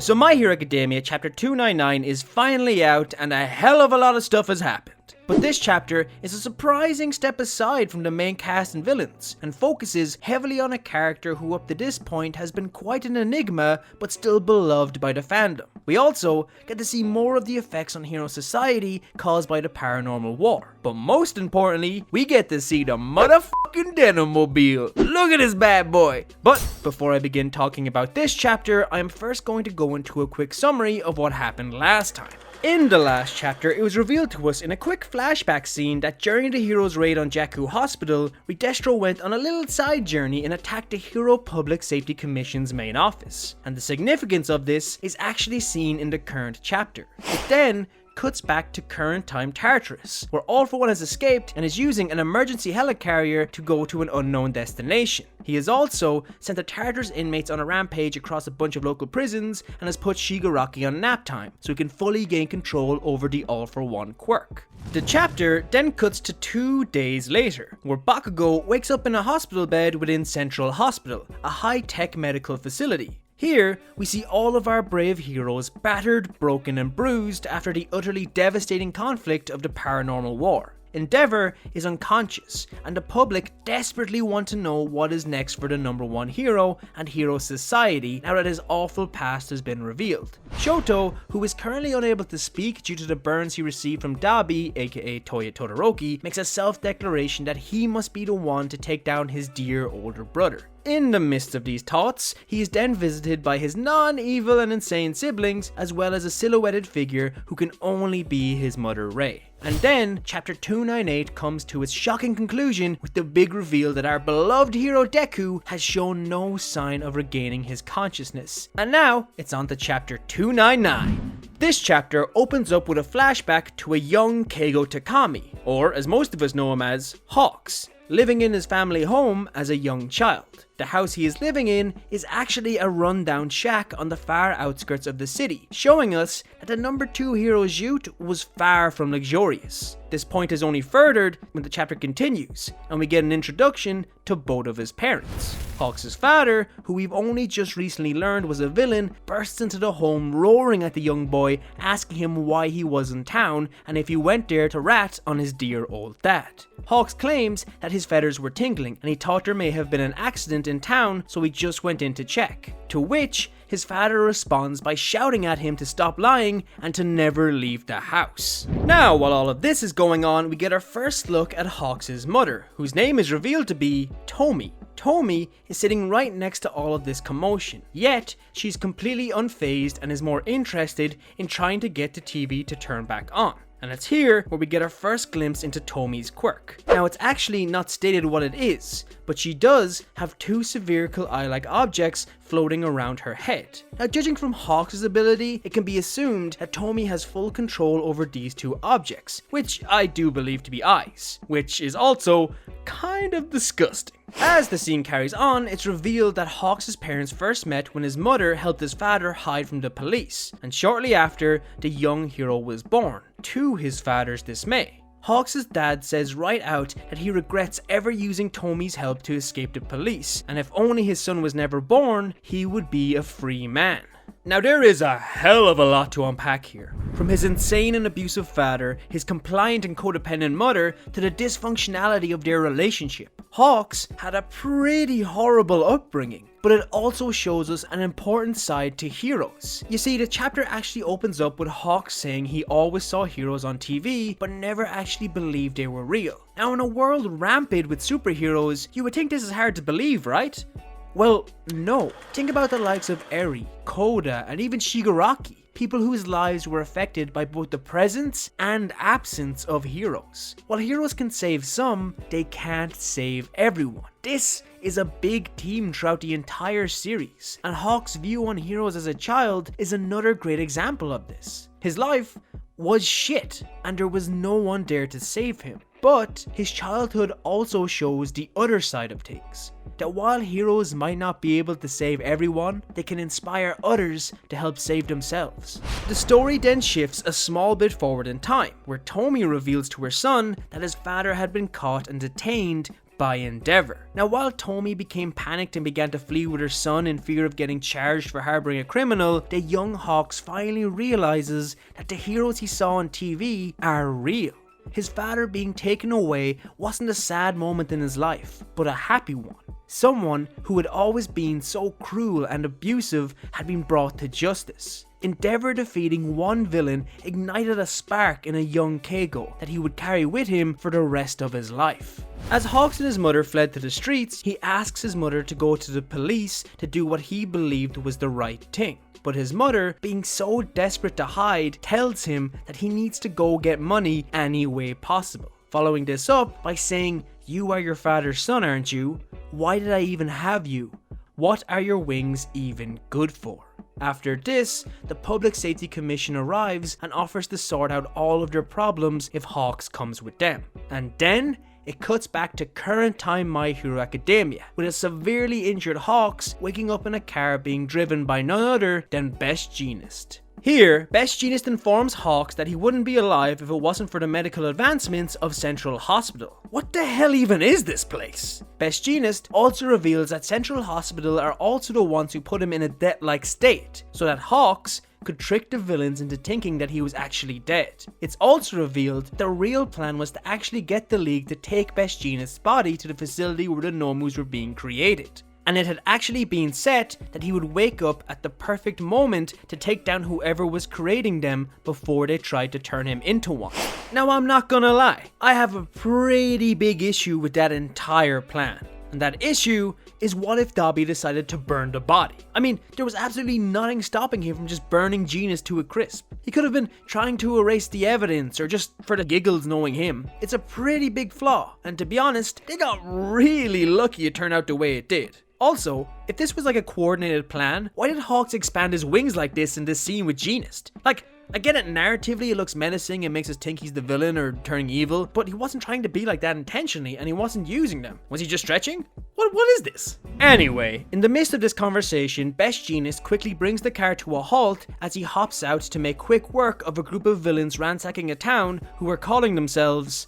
So My Hero Academia chapter 299 is finally out and a hell of a lot of stuff has happened. But this chapter is a surprising step aside from the main cast and villains, and focuses heavily on a character who up to this point has been quite an enigma, but still beloved by the fandom. We also get to see more of the effects on hero society caused by the paranormal war. But most importantly, we get to see the motherfucking Denim-mobile. Look at this bad boy! But before I begin talking about this chapter, I am first going to go into a quick summary of what happened last time. In the last chapter, it was revealed to us in a quick flashback scene that during the hero's raid on Jakku Hospital, Destro went on a little side journey and attacked the Hero Public Safety Commission's main office. And the significance of this is actually seen in the current chapter. It then cuts back to current time Tartarus, where All For One has escaped and is using an emergency helicarrier to go to an unknown destination. He has also sent the Tartarus inmates on a rampage across a bunch of local prisons and has put Shigaraki on nap time, so he can fully gain control over the All For One quirk. The chapter then cuts to 2 days later, where Bakugo wakes up in a hospital bed within Central Hospital, a high-tech medical facility. Here, we see all of our brave heroes battered, broken and bruised after the utterly devastating conflict of the paranormal war. Endeavor is unconscious, and the public desperately want to know what is next for the #1 hero and hero society now that his awful past has been revealed. Shoto, who is currently unable to speak due to the burns he received from Dabi, aka Toya Todoroki, makes a self-declaration that he must be the one to take down his dear older brother. In the midst of these thoughts, he is then visited by his non-evil and insane siblings, as well as a silhouetted figure who can only be his mother Rei. And then, chapter 298 comes to its shocking conclusion with the big reveal that our beloved hero Deku has shown no sign of regaining his consciousness. And now, it's on to chapter 299. This chapter opens up with a flashback to a young Keigo Takami, or as most of us know him as, Hawks, living in his family home as a young child. The house he is living in is actually a rundown shack on the far outskirts of the city, showing us that the #2 hero's youth was far from luxurious. This point is only furthered when the chapter continues, and we get an introduction to both of his parents. Hawks' father, who we've only just recently learned was a villain, bursts into the home roaring at the young boy, asking him why he was in town and if he went there to rat on his dear old dad. Hawks claims that his feathers were tingling and he thought there may have been an accident in town, so he just went in to check. To which his father responds by shouting at him to stop lying and to never leave the house. Now, while all of this is going on, we get our first look at Hawks' mother, whose name is revealed to be Tomi. Tomi is sitting right next to all of this commotion, yet she's completely unfazed and is more interested in trying to get the TV to turn back on. And it's here where we get our first glimpse into Tomi's quirk. Now, it's actually not stated what it is, but she does have 2 spherical eye-like objects floating around her head. Now, judging from Hawks' ability, it can be assumed that Tomi has full control over these 2 objects, which I do believe to be eyes, which is also kind of disgusting. As the scene carries on, it's revealed that Hawks' parents first met when his mother helped his father hide from the police, and shortly after, the young hero was born, to his father's dismay. Hawks' dad says right out that he regrets ever using Tomi's help to escape the police, and if only his son was never born, he would be a free man. Now, there is a hell of a lot to unpack here. From his insane and abusive father, his compliant and codependent mother, to the dysfunctionality of their relationship. Hawks had a pretty horrible upbringing, but it also shows us an important side to heroes. You see, the chapter actually opens up with Hawks saying he always saw heroes on TV, but never actually believed they were real. Now, in a world rampant with superheroes, you would think this is hard to believe, right? Well, no. Think about the likes of Eri, Koda, and even Shigaraki. People whose lives were affected by both the presence and absence of heroes. While heroes can save some, they can't save everyone. This is a big theme throughout the entire series, and Hawks' view on heroes as a child is another great example of this. His life was shit, and there was no one there to save him. But his childhood also shows the other side of things. That while heroes might not be able to save everyone, they can inspire others to help save themselves. The story then shifts a small bit forward in time, where Tomi reveals to her son that his father had been caught and detained by Endeavor. Now, while Tomi became panicked and began to flee with her son in fear of getting charged for harboring a criminal, the young Hawks finally realizes that the heroes he saw on TV are real. His father being taken away wasn't a sad moment in his life, but a happy one. Someone who had always been so cruel and abusive had been brought to justice. Endeavor defeating one villain ignited a spark in a young Keigo that he would carry with him for the rest of his life. As Hawks and his mother fled to the streets, he asks his mother to go to the police to do what he believed was the right thing. But his mother, being so desperate to hide, tells him that he needs to go get money any way possible. Following this up by saying, "You are your father's son, aren't you? Why did I even have you? What are your wings even good for?" After this, the Public Safety Commission arrives and offers to sort out all of their problems if Hawks comes with them. And then it cuts back to current time My Hero Academia, with a severely injured Hawks waking up in a car being driven by none other than Best Jeanist. Here, Best Jeanist informs Hawks that he wouldn't be alive if it wasn't for the medical advancements of Central Hospital. What the hell even is this place? Best Jeanist also reveals that Central Hospital are also the ones who put him in a death-like state, so that Hawks could trick the villains into thinking that he was actually dead. It's also revealed the real plan was to actually get the League to take Best Jeanist's body to the facility where the Nomus were being created. And it had actually been set that he would wake up at the perfect moment to take down whoever was creating them before they tried to turn him into one. Now, I'm not gonna lie, I have a pretty big issue with that entire plan. And that issue is, what if Dobby decided to burn the body? I mean, there was absolutely nothing stopping him from just burning Jeanist to a crisp. He could have been trying to erase the evidence, or just for the giggles knowing him. It's a pretty big flaw, and to be honest, they got really lucky it turned out the way it did. Also, if this was like a coordinated plan, why did Hawks expand his wings like this in this scene with Jeanist? Like, I get it, narratively it looks menacing and makes us think he's the villain or turning evil, but he wasn't trying to be like that intentionally, and he wasn't using them. Was he just stretching? What is this? Anyway, in the midst of this conversation, Best Jeanist quickly brings the car to a halt as he hops out to make quick work of a group of villains ransacking a town who are calling themselves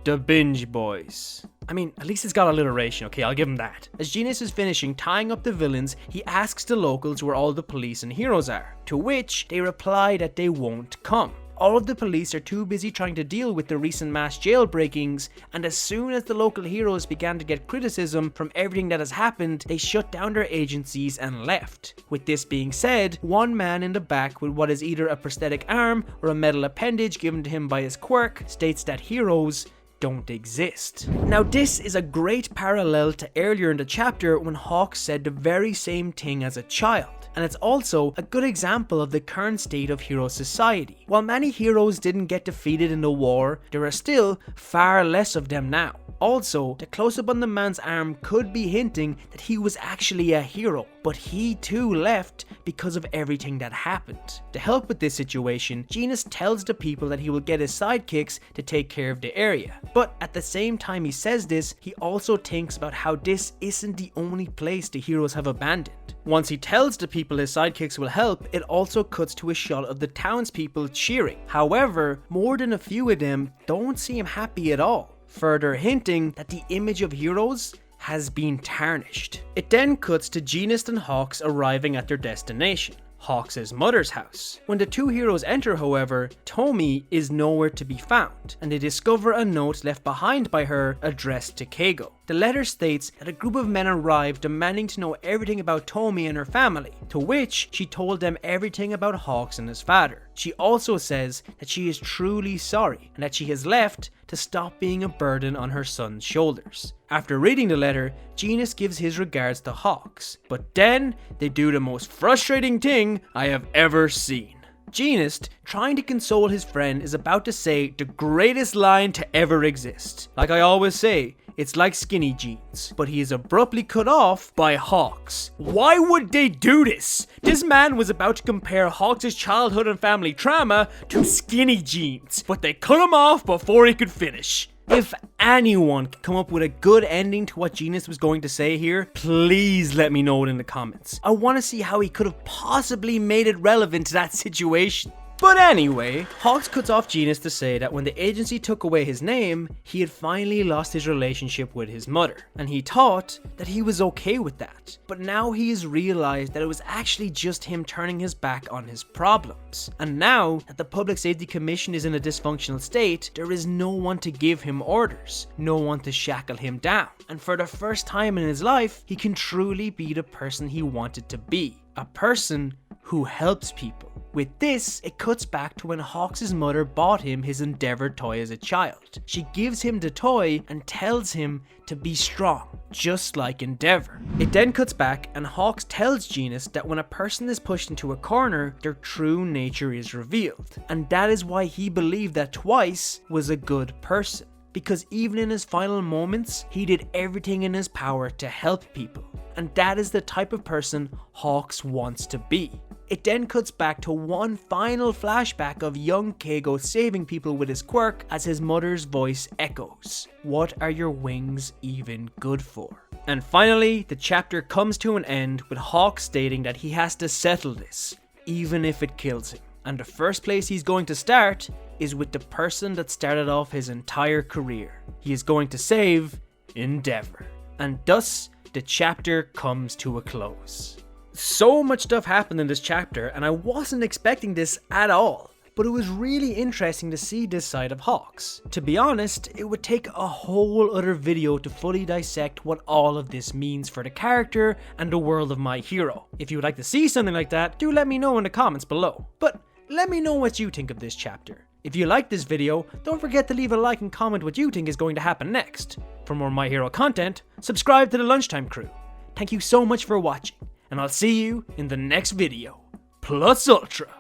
the Binge Boys. I mean, at least it's got alliteration, okay, I'll give him that. As Jeanist is finishing tying up the villains, he asks the locals where all the police and heroes are, to which they reply that they won't come. All of the police are too busy trying to deal with the recent mass jailbreakings, and as soon as the local heroes began to get criticism from everything that has happened, they shut down their agencies and left. With this being said, one man in the back with what is either a prosthetic arm or a metal appendage given to him by his quirk states that heroes don't exist. Now, this is a great parallel to earlier in the chapter when Hawks said the very same thing as a child. And it's also a good example of the current state of hero society. While many heroes didn't get defeated in the war, there are still far less of them now. Also, the close-up on the man's arm could be hinting that he was actually a hero, but he too left because of everything that happened. To help with this situation, Jeanist tells the people that he will get his sidekicks to take care of the area. But at the same time he says this, he also thinks about how this isn't the only place the heroes have abandoned. Once he tells the people his sidekicks will help, it also cuts to a shot of the townspeople cheering. However, more than a few of them don't seem happy at all, further hinting that the image of heroes has been tarnished. It then cuts to Jeanist and Hawks arriving at their destination, Hawks' mother's house. When the two heroes enter, however, Tomi is nowhere to be found, and they discover a note left behind by her addressed to Keigo. The letter states that a group of men arrived demanding to know everything about Tomi and her family, to which she told them everything about Hawks and his father. She also says that she is truly sorry and that she has left to stop being a burden on her son's shoulders. After reading the letter, Jeanist gives his regards to Hawks, but then they do the most frustrating thing I have ever seen. Jeanist, trying to console his friend, is about to say the greatest line to ever exist. Like I always say, it's like skinny jeans, but he is abruptly cut off by Hawks. Why would they do this? This man was about to compare Hawks' childhood and family trauma to skinny jeans, but they cut him off before he could finish. If anyone can come up with a good ending to what Jeanist was going to say here, please let me know it in the comments. I want to see how he could have possibly made it relevant to that situation. But anyway, Hawks cuts off Genis to say that when the agency took away his name, he had finally lost his relationship with his mother, and he thought that he was okay with that. But now he has realized that it was actually just him turning his back on his problems. And now that the Public Safety Commission is in a dysfunctional state, there is no one to give him orders, no one to shackle him down. And for the first time in his life, he can truly be the person he wanted to be. A person who helps people. With this, it cuts back to when Hawks' mother bought him his Endeavor toy as a child. She gives him the toy and tells him to be strong, just like Endeavor. It then cuts back and Hawks tells Genis that when a person is pushed into a corner, their true nature is revealed. And that is why he believed that Twice was a good person. Because even in his final moments, he did everything in his power to help people. And that is the type of person Hawks wants to be. It then cuts back to one final flashback of young Keigo saving people with his quirk as his mother's voice echoes. What are your wings even good for? And finally, the chapter comes to an end with Hawks stating that he has to settle this, even if it kills him. And the first place he's going to start is with the person that started off his entire career. He is going to save Endeavor. And thus, the chapter comes to a close. So much stuff happened in this chapter, and I wasn't expecting this at all. But it was really interesting to see this side of Hawks. To be honest, it would take a whole other video to fully dissect what all of this means for the character and the world of my hero. If you would like to see something like that, do let me know in the comments below. But let me know what you think of this chapter. If you liked this video, don't forget to leave a like and comment what you think is going to happen next. For more My Hero content, subscribe to the Lunchtime crew. Thank you so much for watching, and I'll see you in the next video. Plus Ultra!